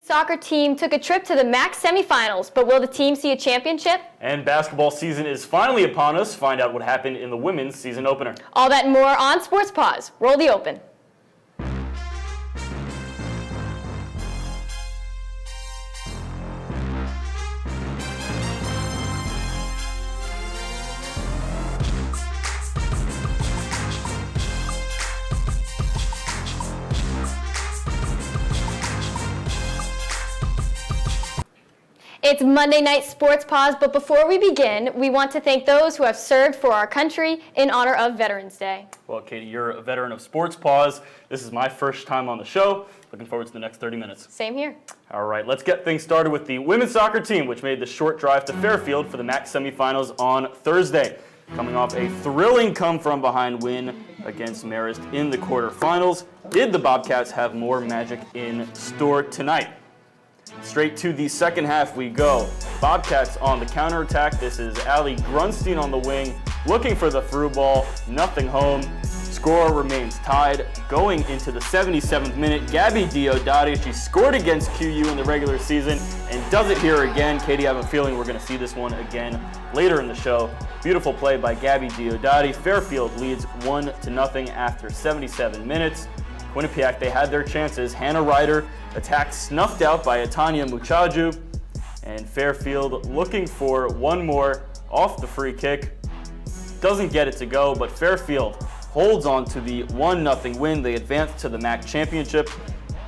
Soccer team took a trip to the MAC semifinals, but will the team see a championship? And basketball season is finally upon us. Find out what happened in the women's season opener. All that and more on Sports Paws. Roll the open. It's Monday Night Sports Paws, but before we begin, we want to thank those who have served for our country in honor of Veterans Day. Well, Katie, you're a veteran of Sports Paws. This is my first time on the show. Looking forward to the next 30 minutes. Same here. All right, let's get things started with the women's soccer team, which made the short drive to Fairfield for the MAC semifinals on Thursday. Coming off a thrilling come-from-behind win against Marist in the quarterfinals, did the Bobcats have more magic in store tonight? Straight to the second half we go. Bobcats on the counterattack. This is Ali Grunstein on the wing, looking for the through ball, nothing home. Score remains tied. Going into the 77th minute, Gabby Diodati, she scored against QU in the regular season and does it here again. Katie, I have a feeling we're going to see this one again later in the show. Beautiful play by Gabby Diodati. Fairfield leads 1-0 after 77 minutes. Quinnipiac, they had their chances. Hannah Ryder attack snuffed out by Atanya Muchaju, and Fairfield looking for one more off the free kick. Doesn't get it to go, but Fairfield holds on to the 1-0 win. They advance to the MAC championship,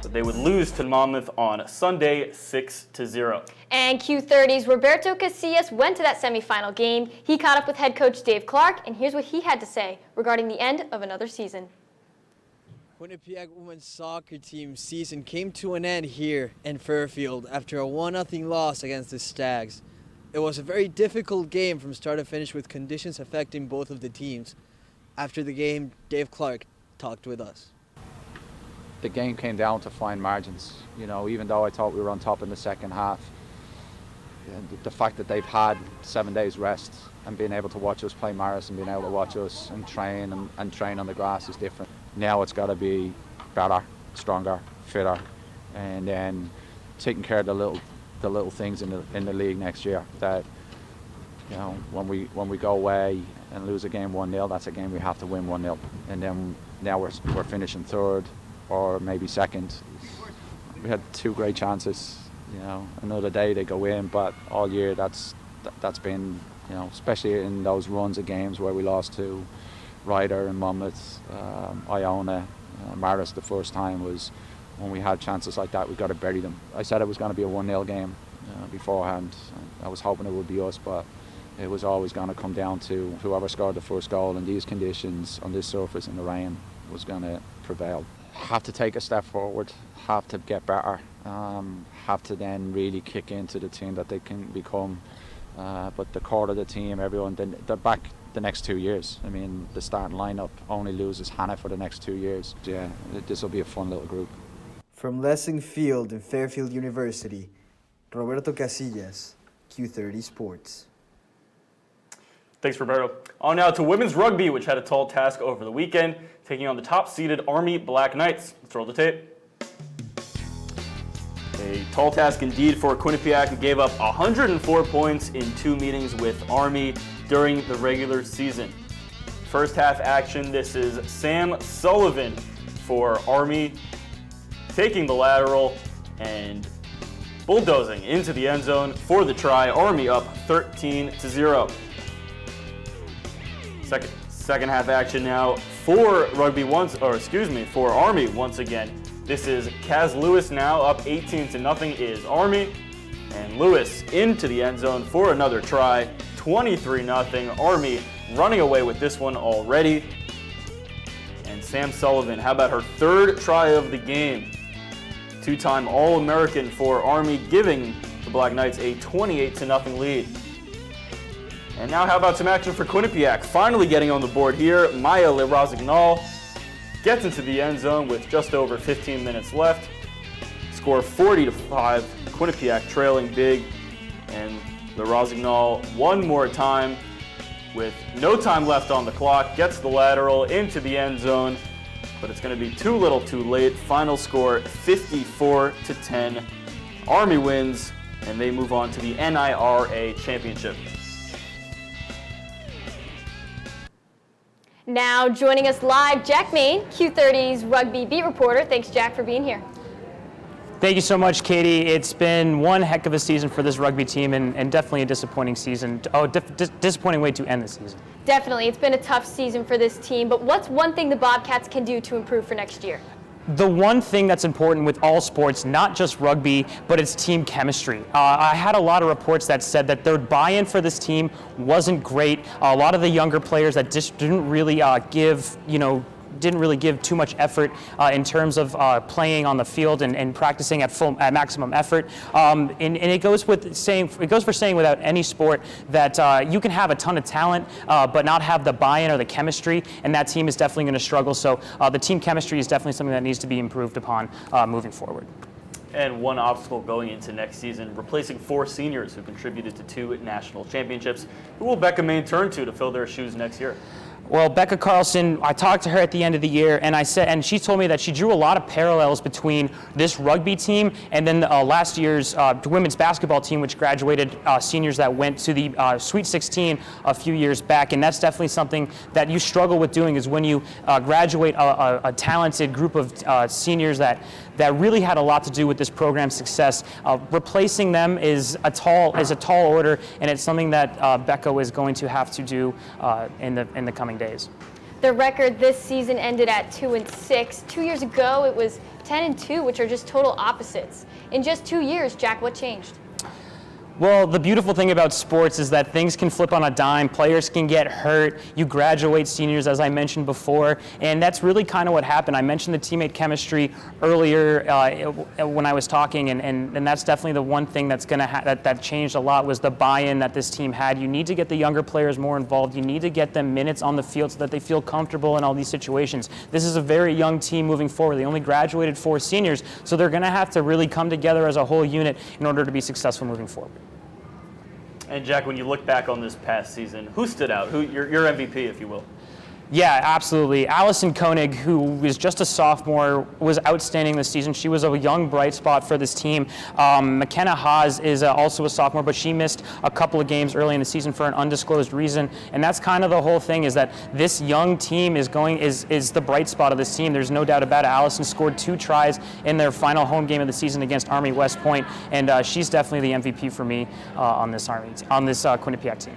but they would lose to Monmouth on Sunday 6-0. And Q30's Roberto Casillas went to that semifinal game. He caught up with head coach Dave Clark, and here's what he had to say regarding the end of another season. Quinnipiac women's soccer team season came to an end here in Fairfield after a 1-0 loss against the Stags. It was a very difficult game from start to finish with conditions affecting both of the teams. After the game, Dave Clark talked with us. The game came down to fine margins. You know, even though I thought we were on top in the second half, the fact that they've had 7 days rest and being able to watch us play Marist and being able to watch us and train on the grass is different. Now it's got to be better, stronger, fitter, and then taking care of the little things in the league next year. That, you know, when we go away and lose a game 1-0, that's a game we have to win 1-0. And then now we're finishing third or maybe second. We had 2 great chances. You know, another day they go in, but all year that's been, you know, especially in those runs of games where we lost to Ryder and Monmouth, Iona, Marist the first time, was when we had chances like that, we've got to bury them. I said it was going to be a 1-0 game beforehand. I was hoping it would be us, but it was always going to come down to whoever scored the first goal in these conditions, on this surface in the rain, was going to prevail. Have to take a step forward, have to get better, have to then really kick into the team that they can become. But the core of the team, everyone, they're back the next 2 years. I mean, the starting lineup only loses Hannah for the next 2 years. Yeah, this will be a fun little group. From Lessing Field in Fairfield University, Roberto Casillas, Q30 Sports. Thanks, Roberto. On now to women's rugby, which had a tall task over the weekend, taking on the top-seeded Army Black Knights. Let's roll the tape. A tall task indeed for Quinnipiac, who gave up 104 points in 2 meetings with Army during the regular season. First half action, this is Sam Sullivan for Army, taking the lateral and bulldozing into the end zone for the try. Army up 13-0. Second half action now for for Army once again. This is Kaz Lewis now up 18-0 is Army, and Lewis into the end zone for another try. 23-0. Army running away with this one already. And Sam Sullivan, how about her 3rd try of the game? 2-time All-American for Army, giving the Black Knights a 28-0 lead. And now how about some action for Quinnipiac? Finally getting on the board here, Maya LeRosignol gets into the end zone with just over 15 minutes left. Score 40-5, Quinnipiac trailing big, and LeRosignol one more time with no time left on the clock, gets the lateral into the end zone, but it's going to be too little too late. Final score 54-10, Army wins, and they move on to the NIRA Championship. Now joining us live, Jack Main, Q30's rugby beat reporter. Thanks, Jack, for being here. Thank you so much, Katie. It's been one heck of a season for this rugby team, and definitely a disappointing season. Disappointing way to end the season. Definitely. It's been a tough season for this team, but what's one thing the Bobcats can do to improve for next year? The one thing that's important with all sports, not just rugby, but it's team chemistry. I had a lot of reports that said that their buy-in for this team wasn't great. A lot of the younger players that just didn't really didn't really give too much effort in terms of playing on the field and practicing at maximum effort. And it goes for saying without any sport that you can have a ton of talent but not have the buy-in or the chemistry, and that team is definitely going to struggle. So the team chemistry is definitely something that needs to be improved upon moving forward. And one obstacle going into next season, replacing 4 seniors who contributed to 2 national championships. Who will Becca Main turn to fill their shoes next year? Well, Becca Carlson, I talked to her at the end of the year, and she told me that she drew a lot of parallels between this rugby team and then last year's women's basketball team, which graduated seniors that went to the Sweet 16 a few years back. And that's definitely something that you struggle with doing, is when you graduate a talented group of seniors that really had a lot to do with this program's success. Replacing them is a tall order, and it's something that Becca is going to have to do in the coming days. The record this season ended at 2-6. 2 years ago, it was 10-2, which are just total opposites. In just 2 years, Jack, what changed? Well, the beautiful thing about sports is that things can flip on a dime. Players can get hurt. You graduate seniors, as I mentioned before, and that's really kind of what happened. I mentioned the teammate chemistry earlier when I was talking, and that's definitely the one thing that's going to that changed a lot, was the buy-in that this team had. You need to get the younger players more involved. You need to get them minutes on the field so that they feel comfortable in all these situations. This is a very young team moving forward. They only graduated 4 seniors, so they're going to have to really come together as a whole unit in order to be successful moving forward. And Jack, when you look back on this past season, who stood out? Who your MVP, if you will? Yeah, absolutely. Allison Koenig, who was just a sophomore, was outstanding this season. She was a young bright spot for this team. McKenna Haas is also a sophomore, but she missed a couple of games early in the season for an undisclosed reason. And that's kind of the whole thing, is that this young team is the bright spot of this team. There's no doubt about it. Allison scored 2 tries in their final home game of the season against Army West Point, and she's definitely the MVP for me on this Quinnipiac team.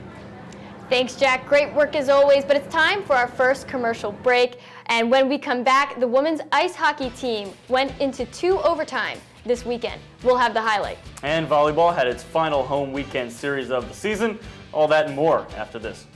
Thanks, Jack. Great work as always, but it's time for our first commercial break. And when we come back, the women's ice hockey team went into 2 overtime this weekend. We'll have the highlight. And volleyball had its final home weekend series of the season. All that and more after this.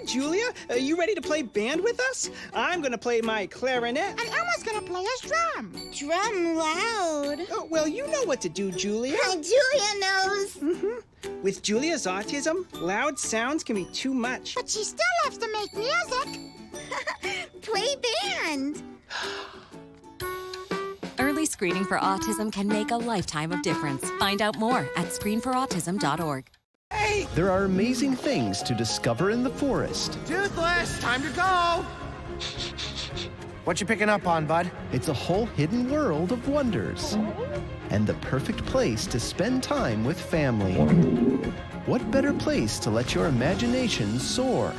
Julia, are you ready to play band with us? I'm gonna play my clarinet. And Elmo's gonna play his drum. Drum loud. Oh, well, you know what to do, Julia. Julia knows. With Julia's autism, loud sounds can be too much. But she still loves to make music. Play band. Early screening for autism can make a lifetime of difference. Find out more at screenforautism.org. Hey! There are amazing things to discover in the forest. Toothless, time to go! What you picking up on, bud? It's a whole hidden world of wonders. And the perfect place to spend time with family. What better place to let your imagination soar?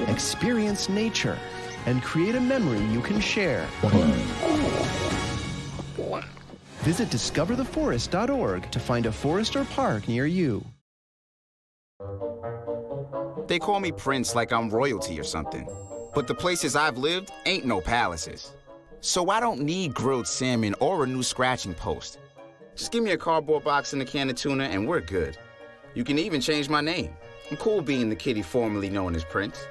Experience nature and create a memory you can share. Visit discovertheforest.org to find a forest or park near you. They call me Prince like I'm royalty or something. But the places I've lived ain't no palaces. So I don't need grilled salmon or a new scratching post. Just give me a cardboard box and a can of tuna and we're good. You can even change my name. I'm cool being the kitty formerly known as Prince.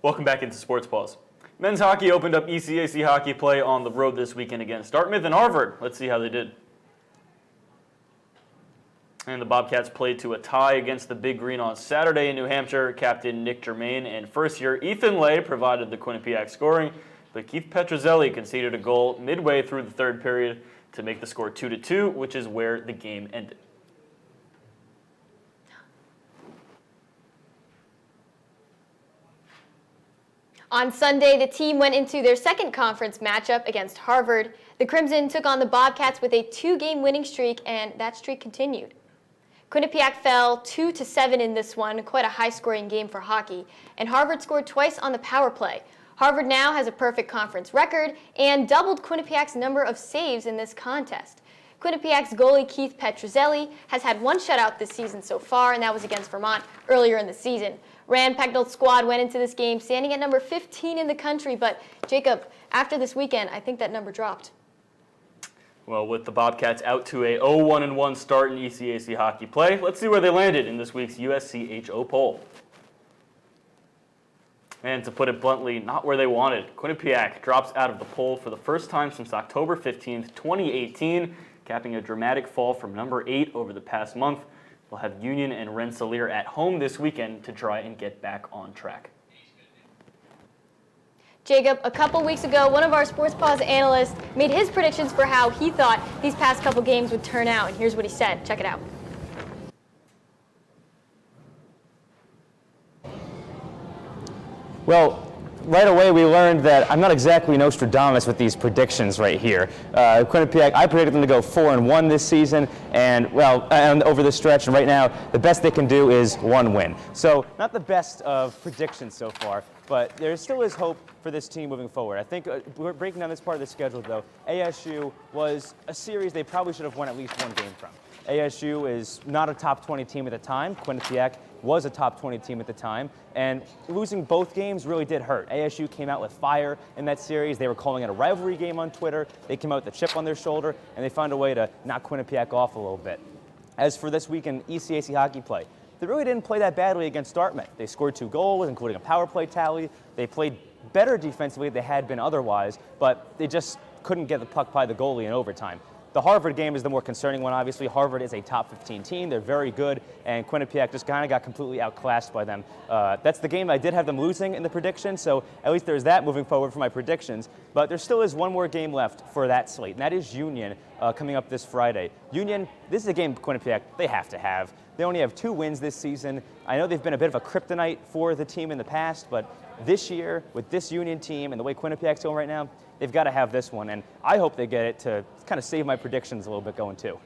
Welcome back into Sports Paws. Men's hockey opened up ECAC hockey play on the road this weekend against Dartmouth and Harvard. Let's see how they did. And the Bobcats played to a tie against the Big Green on Saturday in New Hampshire. Captain Nick Germain and first-year Ethan Lay provided the Quinnipiac scoring, but Keith Petrozelli conceded a goal midway through the third period to make the score 2-2, which is where the game ended. On Sunday, the team went into their second conference matchup against Harvard. The Crimson took on the Bobcats with a 2-game winning streak, and that streak continued. Quinnipiac fell 2-7 in this one, quite a high-scoring game for hockey, and Harvard scored twice on the power play. Harvard now has a perfect conference record and doubled Quinnipiac's number of saves in this contest. Quinnipiac's goalie Keith Petrozelli has had one shutout this season so far, and that was against Vermont earlier in the season. Rand Pecknold's squad went into this game standing at number 15 in the country, but Jacob, after this weekend, I think that number dropped. Well, with the Bobcats out to a 0-1-1 start in ECAC hockey play, let's see where they landed in this week's USCHO poll. And to put it bluntly, not where they wanted. Quinnipiac drops out of the poll for the first time since October 15th, 2018, capping a dramatic fall from number 8 over the past month. We'll have Union and Rensselaer at home this weekend to try and get back on track. Jacob, a couple weeks ago, one of our Sports Paws analysts made his predictions for how he thought these past couple games would turn out, and here's what he said. Check it out. Well, right away we learned that I'm not exactly Nostradamus with these predictions right here. Quinnipiac, I predicted them to go 4-1 this season, and over this stretch, and right now the best they can do is 1 win. So not the best of predictions so far, but there still is hope for this team moving forward. I think we're breaking down this part of the schedule though. ASU was a series they probably should have won at least one game from. ASU is not a top 20 team at the time. Quinnipiac was a top 20 team at the time, and losing both games really did hurt. ASU came out with fire in that series. They were calling it a rivalry game on Twitter. They came out with a chip on their shoulder, and they found a way to knock Quinnipiac off a little bit. As for this weekend ECAC hockey play, they really didn't play that badly against Dartmouth. They scored 2 goals, including a power play tally. They played better defensively than they had been otherwise, but they just couldn't get the puck by the goalie in overtime. The Harvard game is the more concerning one, obviously. Harvard is a top 15 team. They're very good, and Quinnipiac just kind of got completely outclassed by them. That's the game I did have them losing in the prediction, so at least there's that moving forward for my predictions. But there still is one more game left for that slate, and that is Union coming up this Friday. Union, this is a game Quinnipiac they have to have. They only have 2 wins this season. I know they've been a bit of a kryptonite for the team in the past, but this year, with this Union team and the way Quinnipiac's going right now, they've got to have this one, and I hope they get it to kind of save my predictions a little bit going too.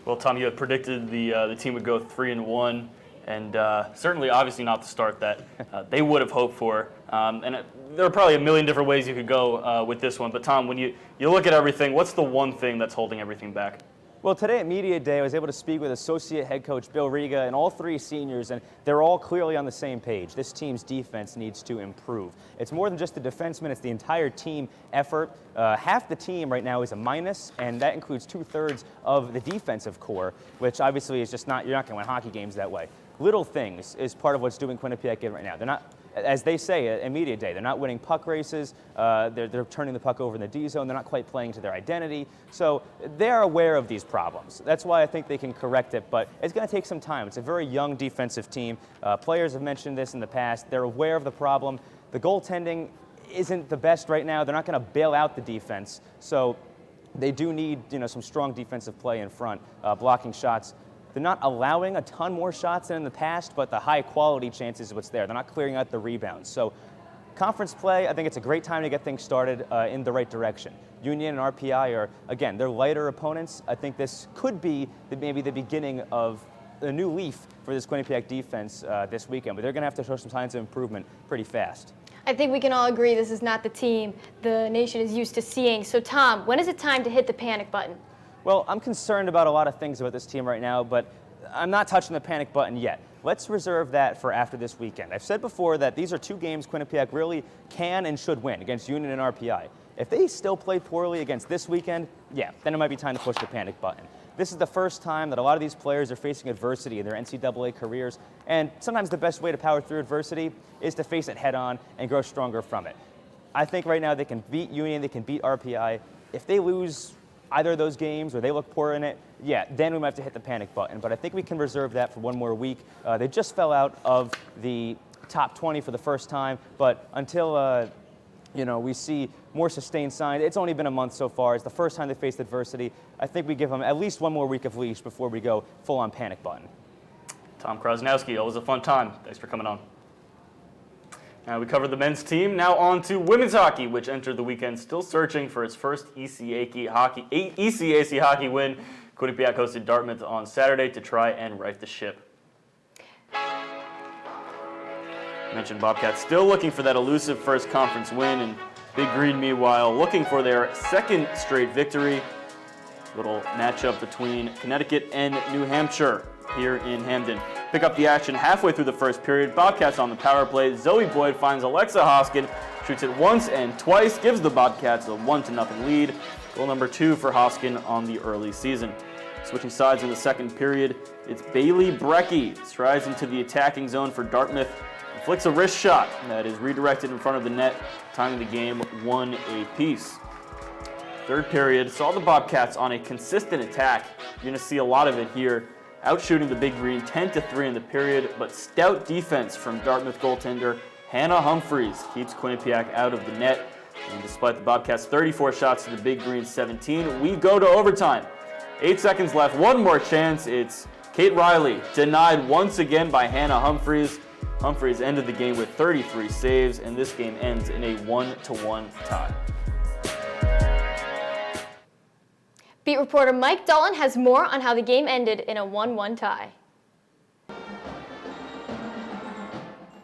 Well, Tom, you had predicted the team would go 3-1, and certainly, obviously, not the start that they would have hoped for. There are probably a million different ways you could go with this one. But Tom, when you look at everything, what's the one thing that's holding everything back? Well, today at Media Day, I was able to speak with Associate Head Coach Bill Riga and all 3 seniors, and they're all clearly on the same page. This team's defense needs to improve. It's more than just the defensemen, it's the entire team effort. Half the team right now is a minus, and that includes 2/3 of the defensive core, which obviously is just you're not going to win hockey games that way. Little things is part of what's doing Quinnipiac in right now. They're not, as they say at Media Day, they're not winning puck races, they're turning the puck over in the D zone, they're not quite playing to their identity. So they're aware of these problems. That's why I think they can correct it, but it's going to take some time. It's a very young defensive team. Players have mentioned this in the past. They're aware of the problem. The goaltending isn't the best right now. They're not going to bail out the defense. So they do need some strong defensive play in front, blocking shots. They're not allowing a ton more shots than in the past, but the high-quality chances is what's there. They're not clearing out the rebounds. So conference play, I think it's a great time to get things started in the right direction. Union and RPI are, again, they're lighter opponents. I think this could be maybe the beginning of a new leaf for this Quinnipiac defense this weekend, but they're going to have to show some signs of improvement pretty fast. I think we can all agree this is not the team the nation is used to seeing. So Tom, when is it time to hit the panic button? Well, I'm concerned about a lot of things about this team right now, but I'm not touching the panic button yet. Let's reserve that for after this weekend. I've said before that these are two games Quinnipiac really can and should win against Union and RPI. If they still play poorly against this weekend, yeah, then it might be time to push the panic button. This is the first time that a lot of these players are facing adversity in their NCAA careers, and sometimes the best way to power through adversity is to face it head on and grow stronger from it. I think right now they can beat Union, they can beat RPI. If they lose either of those games or they look poor in it, yeah, then we might have to hit the panic button. But I think we can reserve that for one more week. They just fell out of the top 20 for the first time, but until we see more sustained signs. It's only been a month so far. It's the first time they faced adversity. I think we give them at least one more week of leash before we go full-on panic button. Tom Krosnowski, always a fun time. Thanks for coming on. Now we covered the men's team. Now on to women's hockey, which entered the weekend still searching for its first ECAC hockey win. Quinnipiac hosted Dartmouth on Saturday to try and right the ship. Mentioned Bobcats still looking for that elusive first conference win, and Big Green meanwhile looking for their second straight victory. Little matchup between Connecticut and New Hampshire here in Hamden. Pick up the action halfway through the first period. Bobcats on the power play. Zoe Boyd finds Alexa Hoskin, shoots it once and twice, gives the Bobcats a 1-0 lead. Goal number 2 for Hoskin on the early season. Switching sides in the second period, it's Bailey Brecky strides into the attacking zone for Dartmouth. Flicks a wrist shot that is redirected in front of the net, tying the game 1 apiece. Third period saw the Bobcats on a consistent attack. You're going to see a lot of it here. Outshooting the Big Green 10-3 in the period, but stout defense from Dartmouth goaltender Hannah Humphreys keeps Quinnipiac out of the net. And despite the Bobcats' 34 shots to the Big Green's 17, we go to overtime. 8 seconds left, one more chance. It's Kate Riley, denied once again by Hannah Humphreys. Humphreys ended the game with 33 saves, and this game ends in a 1-1 tie. Beat reporter Mike Dalton has more on how the game ended in a 1-1 tie.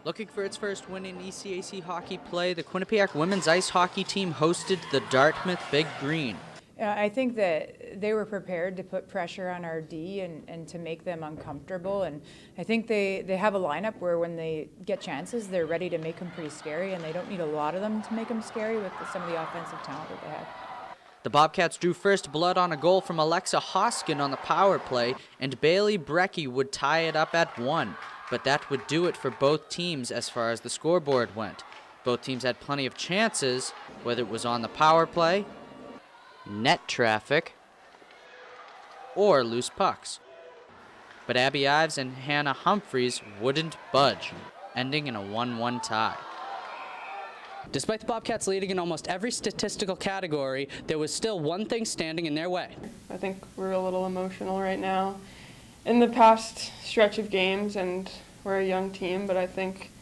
Looking for its first win in ECAC hockey play, the Quinnipiac women's ice hockey team hosted the Dartmouth Big Green. I think that they were prepared to put pressure on our D and to make them uncomfortable. And I think they have a lineup where when they get chances, they're ready to make them pretty scary, and they don't need a lot of them to make them scary with some of the offensive talent that they have. The Bobcats drew first blood on a goal from Alexa Hoskin on the power play, and Bailey Brecky would tie it up at 1. But that would do it for both teams as far as the scoreboard went. Both teams had plenty of chances, whether it was on the power play, net traffic, or loose pucks. But Abby Ives and Hannah Humphreys wouldn't budge, ending in a 1-1 tie. Despite the Bobcats leading in almost every statistical category, there was still one thing standing in their way. I think we're a little emotional right now in the past stretch of games, and we're a young team, but I think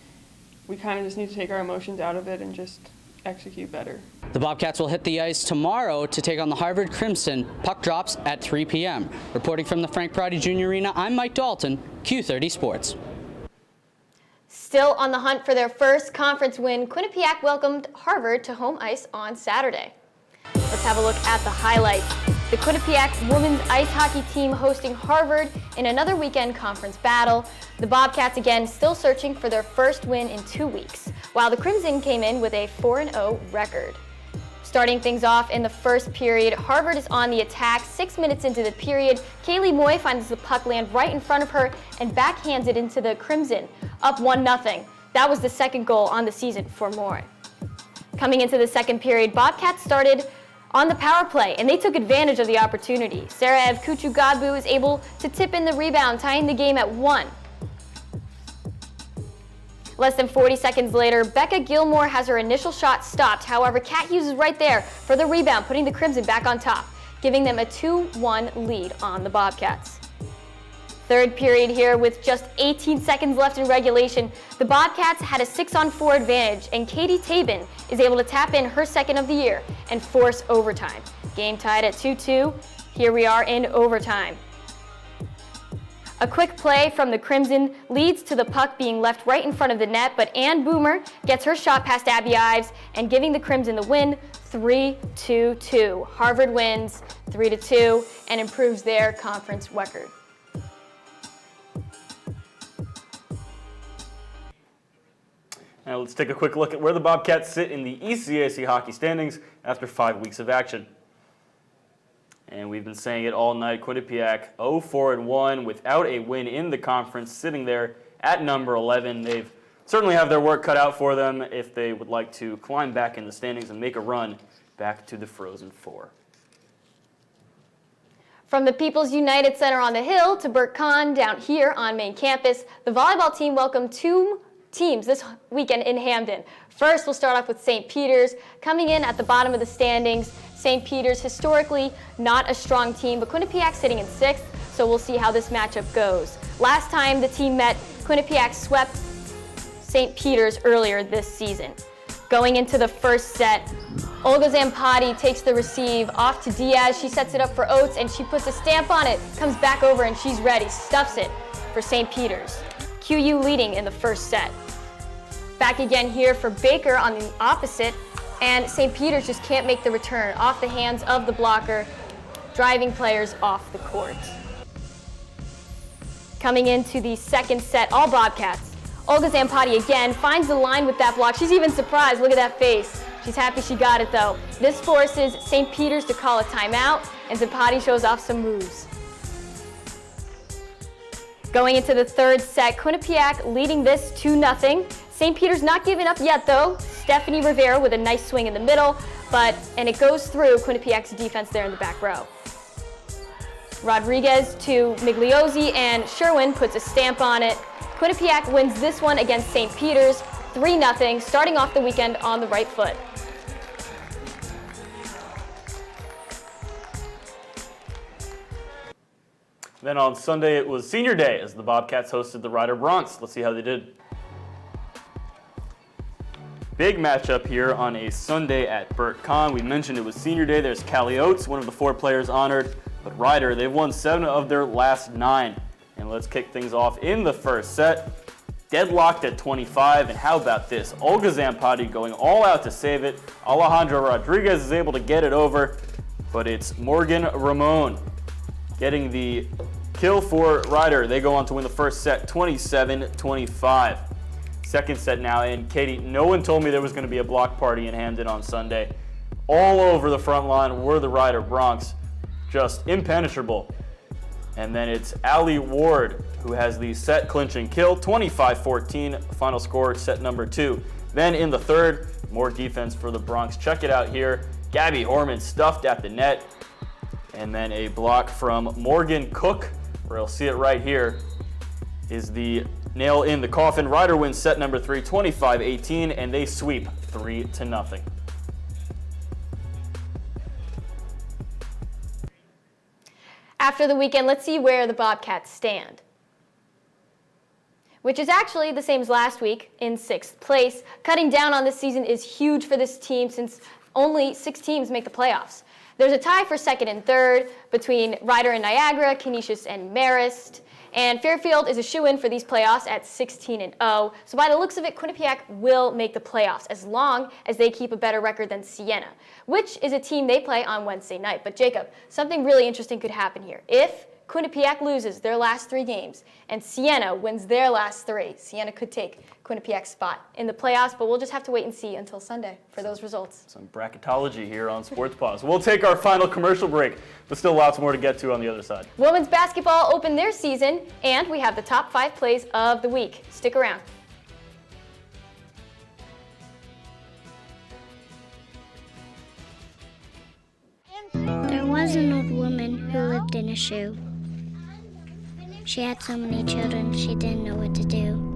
we kind of just need to take our emotions out of it and just execute better. The Bobcats will hit the ice tomorrow to take on the Harvard Crimson. Puck drops at 3 p.m. Reporting from the Frank Prouty Jr. Arena, I'm Mike Dalton, Q30 Sports. Still on the hunt for their first conference win, Quinnipiac welcomed Harvard to home ice on Saturday. Let's have a look at the highlights. The Quinnipiac women's ice hockey team hosting Harvard in another weekend conference battle. The Bobcats again still searching for their first win in 2 weeks, while the Crimson came in with a 4-0 record. Starting things off in the first period, Harvard is on the attack. 6 minutes into the period, Kaylee Moy finds the puck land right in front of her and backhands it into the Crimson, up 1-0. That was the second goal on the season for Moy. Coming into the second period, Bobcats started on the power play, and they took advantage of the opportunity. Sarah Ev Kuchu-Godbu is able to tip in the rebound, tying the game at 1. Less than 40 seconds later, Becca Gilmore has her initial shot stopped. However, Kat Hughes is right there for the rebound, putting the Crimson back on top, giving them a 2-1 lead on the Bobcats. Third period here with just 18 seconds left in regulation. The Bobcats had a 6-on-4 advantage, and Katie Tabin is able to tap in her second of the year and force overtime. Game tied at 2-2. Here we are in overtime. A quick play from the Crimson leads to the puck being left right in front of the net, but Ann Boomer gets her shot past Abby Ives and giving the Crimson the win 3-2. Harvard wins 3-2 and improves their conference record. Now let's take a quick look at where the Bobcats sit in the ECAC hockey standings after 5 weeks of action. And we've been saying it all night, Quinnipiac 0-4-1 without a win in the conference, sitting there at number 11. They've certainly have their work cut out for them if they would like to climb back in the standings and make a run back to the Frozen Four. From the People's United Center on the Hill to Burt Kahn down here on main campus, the volleyball team welcomed 2 teams this weekend in Hamden. First, we'll start off with St. Peter's, coming in at the bottom of the standings. St. Peter's, historically not a strong team, but Quinnipiac sitting in 6th, so we'll see how this matchup goes. Last time the team met, Quinnipiac swept St. Peter's earlier this season. Going into the first set, Olga Zampati takes the receive off to Diaz. She sets it up for Oates, and she puts a stamp on it, comes back over, and she's ready, stuffs it for St. Peter's. QU leading in the first set. Back again here for Baker on the opposite, and St. Peter's just can't make the return off the hands of the blocker, driving players off the court. Coming into the second set, all Bobcats. Olga Zampati again finds the line with that block. She's even surprised, look at that face. She's happy she got it though. This forces St. Peter's to call a timeout, and Zampati shows off some moves. Going into the third set, Quinnipiac leading this 2-0. St. Peter's not giving up yet though. Stephanie Rivera with a nice swing in the middle, and it goes through Quinnipiac's defense there in the back row. Rodriguez to Migliozzi, and Sherwin puts a stamp on it. Quinnipiac wins this one against St. Peter's 3-0, starting off the weekend on the right foot. Then on Sunday, it was senior day as the Bobcats hosted the Rider Broncs. Let's see how they did. Big matchup here on a Sunday at Burt Kahn. We mentioned it was senior day. There's Callie Oates, one of the 4 players honored. But Rider, they've won 7 of their last 9. And let's kick things off in the first set. Deadlocked at 25, and how about this? Olga Zampati going all out to save it. Alejandra Rodriguez is able to get it over, but it's Morgan Ramon getting the kill for Rider. They go on to win the first set 27-25. Second set now, and Katie, no one told me there was going to be a block party in Hamden on Sunday. All over the front line were the Rider Broncs, just impenetrable. And then it's Allie Ward who has the set clinching kill, 25-14, final score, set number 2. Then in the third, more defense for the Broncs. Check it out here. Gabby Horman stuffed at the net. And then a block from Morgan Cook, where you'll see it right here, is the nail in the coffin. Rider wins set number 3, 25-18, and they sweep 3-0. After the weekend, let's see where the Bobcats stand, which is actually the same as last week, in 6th place. Cutting down on this season is huge for this team since only 6 teams make the playoffs. There's a tie for 2nd and 3rd between Rider and Niagara, Canisius and Marist, and Fairfield is a shoo-in for these playoffs at 16-0. So by the looks of it, Quinnipiac will make the playoffs as long as they keep a better record than Siena, which is a team they play on Wednesday night. But Jacob, something really interesting could happen here. If Quinnipiac loses their last 3 games and Siena wins their last 3, Siena could take Quinnipiac's spot in the playoffs, but we'll just have to wait and see until Sunday for those results. Some bracketology here on Sports Paws. We'll take our final commercial break, but still lots more to get to on the other side. Women's basketball opened their season, and we have the top 5 plays of the week. Stick around. There was an old woman who lived in a shoe. She had so many children, she didn't know what to do.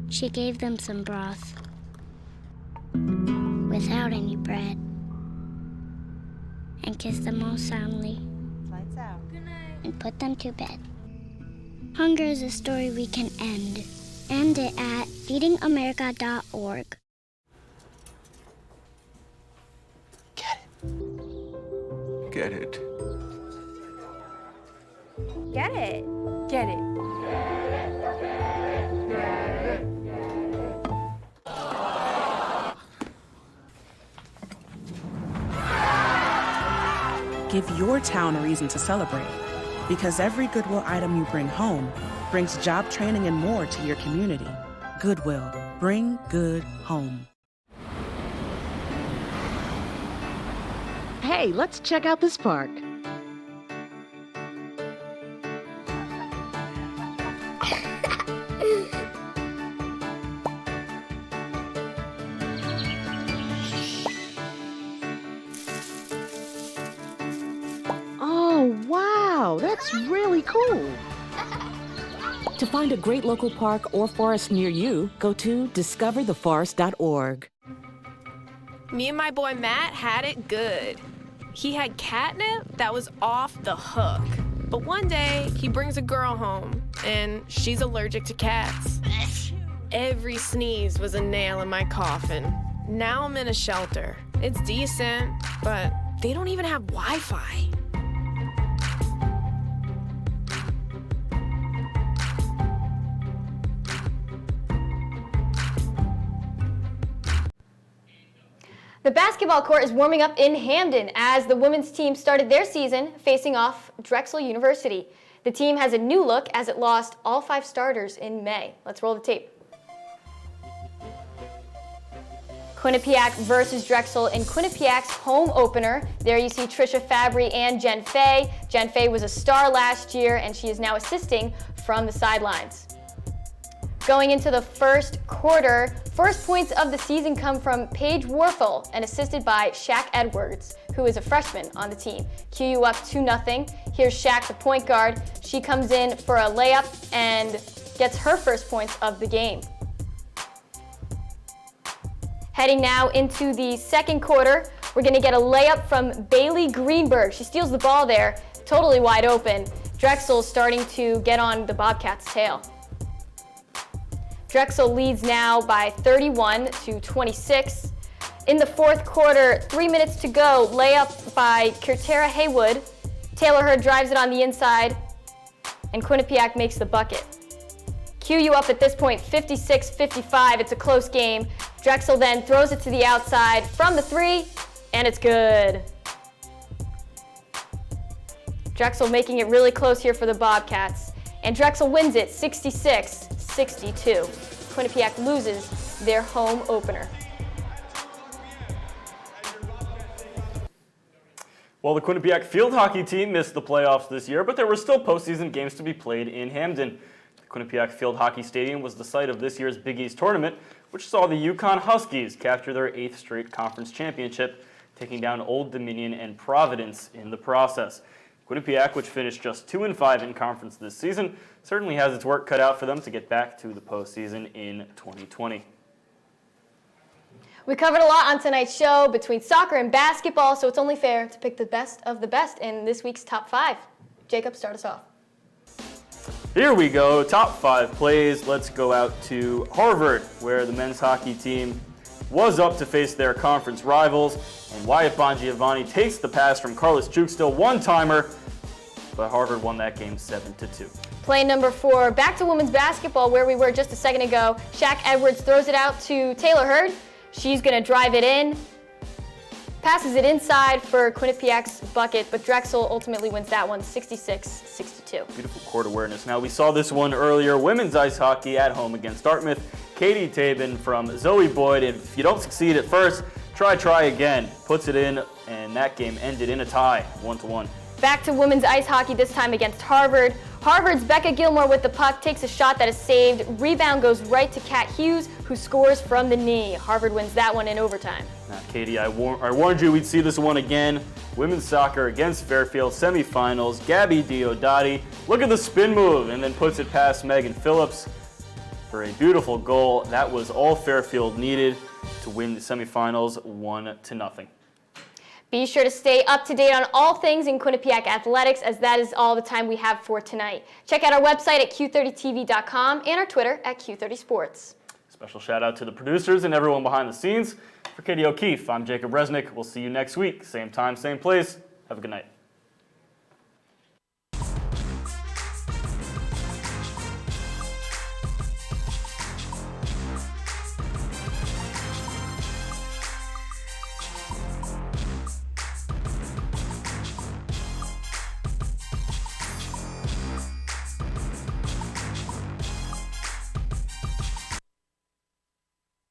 She gave them some broth without any bread and kissed them all soundly. Lights out. Good night. And put them to bed. Hunger is a story we can end. End it at feedingamerica.org. get it. Get it. Get it. Give your town a reason to celebrate, because every Goodwill item you bring home brings job training and more to your community. Goodwill, bring good home. Hey, let's check out this park. Oh, wow, that's really cool. To find a great local park or forest near you, go to discovertheforest.org. Me and my boy Matt had it good. He had catnip that was off the hook. But one day, he brings a girl home, and she's allergic to cats. Every sneeze was a nail in my coffin. Now I'm in a shelter. It's decent, but they don't even have Wi-Fi. The basketball court is warming up in Hamden as the women's team started their season facing off Drexel University. The team has a new look as it lost all 5 starters in May. Let's roll the tape. Quinnipiac versus Drexel in Quinnipiac's home opener. There you see Trisha Fabry and Jen Fay. Jen Fay was a star last year and she is now assisting from the sidelines. Going into the first quarter, first points of the season come from Paige Warfel and assisted by Shaq Edwards, who is a freshman on the team. QU up 2-0. Here's Shaq, the point guard. She comes in for a layup and gets her first points of the game. Heading now into the second quarter, we're going to get a layup from Bailey Greenberg. She steals the ball there, totally wide open. Drexel's starting to get on the Bobcats' tail. Drexel leads now by 31-26. In the fourth quarter, 3 minutes to go, layup by Kertera Haywood. Taylor Hurd drives it on the inside, and Quinnipiac makes the bucket. QU up at this point, 56-55. It's a close game. Drexel then throws it to the outside from the 3, and it's good. Drexel making it really close here for the Bobcats. And Drexel wins it 66-62. Quinnipiac loses their home opener. Well, the Quinnipiac field hockey team missed the playoffs this year, but there were still postseason games to be played in Hamden. The Quinnipiac Field Hockey Stadium was the site of this year's Big East tournament, which saw the Yukon Huskies capture their 8th straight conference championship, taking down Old Dominion and Providence in the process. Quinnipiac, which finished just 2-5 in conference this season, certainly has its work cut out for them to get back to the postseason in 2020. We covered a lot on tonight's show between soccer and basketball, so it's only fair to pick the best of the best in this week's Top 5. Jacob, start us off. Here we go, top 5 plays. Let's go out to Harvard, where the men's hockey team was up to face their conference rivals, and Wyatt Bongiovanni takes the pass from Carlos Jukestill, one-timer, but Harvard won that game 7-2. Play number 4, back to women's basketball where we were just a second ago. Shaq Edwards throws it out to Taylor Hurd. She's going to drive it in, passes it inside for Quinnipiac's bucket, but Drexel ultimately wins that one 66-62. Beautiful court awareness. Now, we saw this one earlier, women's ice hockey at home against Dartmouth. Katie Tabin from Zoe Boyd. If you don't succeed at first, try again. Puts it in, and that game ended in a tie, 1-1. Back to women's ice hockey, this time against Harvard. Harvard's Becca Gilmore with the puck takes a shot that is saved. Rebound goes right to Kat Hughes, who scores from the knee. Harvard wins that one in overtime. Now, Katie, I warned you we'd see this one again. Women's soccer against Fairfield semifinals. Gabby Diodati, look at the spin move, and then puts it past Megan Phillips for a beautiful goal. That was all Fairfield needed to win the semifinals 1-0. Be sure to stay up to date on all things in Quinnipiac athletics, as that is all the time we have for tonight. Check out our website at q30tv.com and our Twitter at q30sports. Special shout out to the producers and everyone behind the scenes. For Katie O'Keefe, I'm Jacob Resnick. We'll see you next week. Same time, same place. Have a good night.